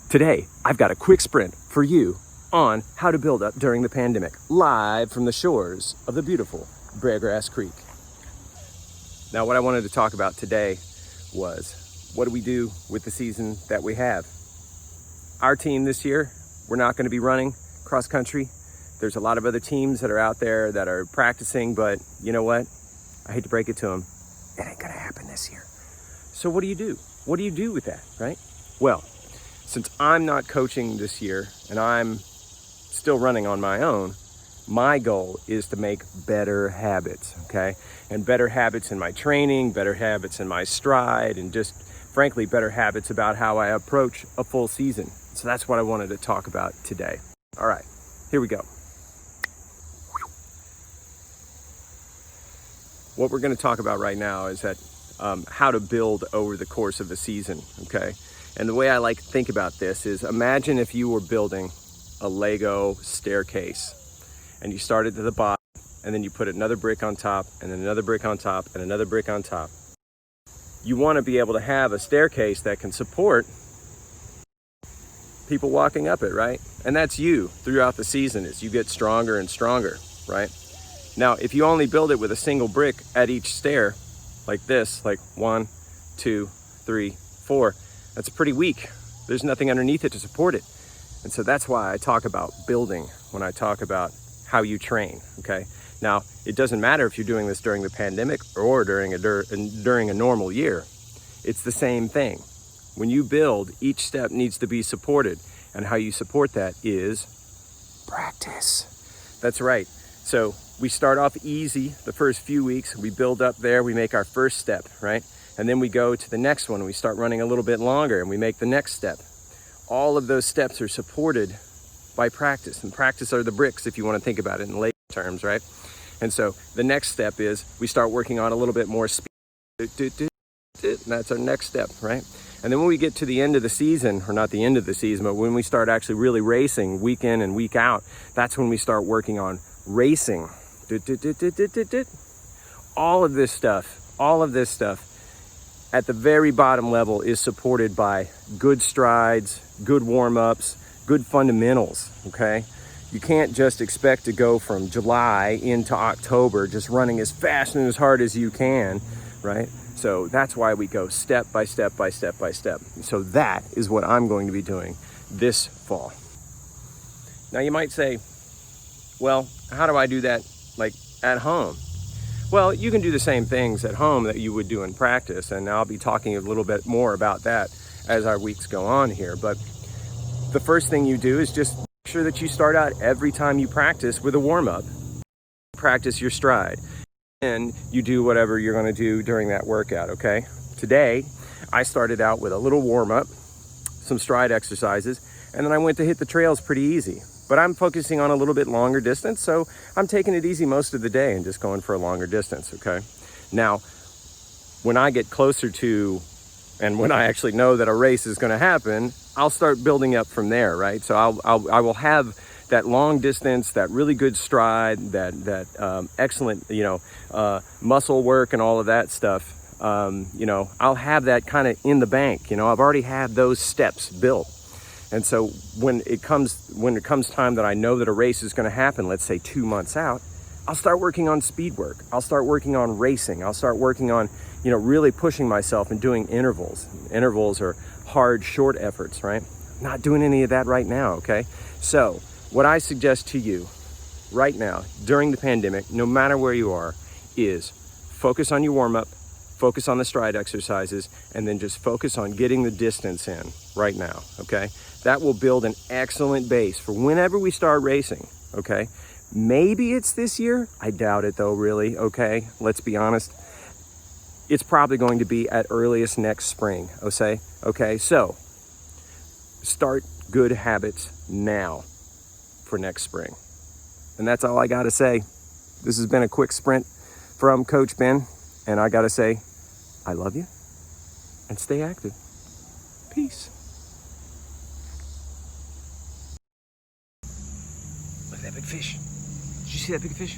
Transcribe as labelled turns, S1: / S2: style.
S1: Today, I've got a quick sprint for you on how to build up during the pandemic, live from the shores of the beautiful Beargrass Creek. Now, what I wanted to talk about today was, what do we do with the season that we have? Our team this year, we're not going to be running cross country. There's a lot of other teams that are out there that are practicing, but you know what? I hate to break it to them. It ain't going to happen this year. So what do you do? What do you do with that, right? Well, since I'm not coaching this year and I'm still running on my own, my goal is to make better habits, okay? And better habits in my training, better habits in my stride, and just frankly, better habits about how I approach a full season. So that's what I wanted to talk about today. All right, here we go. What we're gonna talk about right now is that how to build over the course of a season, okay? And the way I like to think about this is, imagine if you were building a Lego staircase and you started at the bottom and then you put another brick on top and then another brick on top and another brick on top. You want to be able to have a staircase that can support people walking up it, right? And that's you throughout the season as you get stronger and stronger, right? Now, if you only build it with a single brick at each stair, like this, like 1, 2, 3, 4, that's pretty weak. There's nothing underneath it to support it. And so that's why I talk about building when I talk about how you train, okay? Now, it doesn't matter if you're doing this during the pandemic or during a normal year. It's the same thing. When you build, each step needs to be supported. And how you support that is practice. That's right. So we start off easy the first few weeks. We build up there. We make our first step, right? And then we go to the next one and we start running a little bit longer and we make the next step. All of those steps are supported by practice, and practice are the bricks if you want to think about it in lay terms, right? And so the next step is we start working on a little bit more speed. And that's our next step, right? And then when we get to the end of the season, or not the end of the season, but when we start actually really racing week in and week out, that's when we start working on racing. All of this stuff at the very bottom level is supported by good strides, good warm-ups, good fundamentals, okay? You can't just expect to go from July into October just running as fast and as hard as you can, right? So that's why we go step by step by step by step. So that is what I'm going to be doing this fall. Now you might say, well, how do I do that like at home? Well, you can do the same things at home that you would do in practice, and I'll be talking a little bit more about that as our weeks go on here. But the first thing you do is just make sure that you start out every time you practice with a warm-up. Practice your stride, and you do whatever you're going to do during that workout, okay? Today, I started out with a little warm-up, some stride exercises, and then I went to hit the trails pretty easy. But I'm focusing on a little bit longer distance, so I'm taking it easy most of the day and just going for a longer distance, okay? Now, when I get closer to, and when I actually know that a race is gonna happen, I'll start building up from there, right? So I will have that long distance, that really good stride, that excellent, muscle work and all of that stuff. I'll have that kind of in the bank. I've already had those steps built. And so when it comes time that I know that a race is going to happen, let's say 2 months out, I'll start working on speed work. I'll start working on racing. I'll start working on, really pushing myself and doing intervals. Intervals are hard, short efforts, right? Not doing any of that right now, okay? So what I suggest to you right now during the pandemic, no matter where you are, is focus on your warm-up, focus on the stride exercises, and then just focus on getting the distance in right now, okay? That will build an excellent base for whenever we start racing, okay? Maybe it's this year. I doubt it though, really, okay? Let's be honest. It's probably going to be at earliest next spring, okay? So start good habits now for next spring. And that's all I gotta say. This has been a quick sprint from Coach Ben, and I gotta say, I love you, and stay active. Peace. Look at that big fish. Did you see that big fish?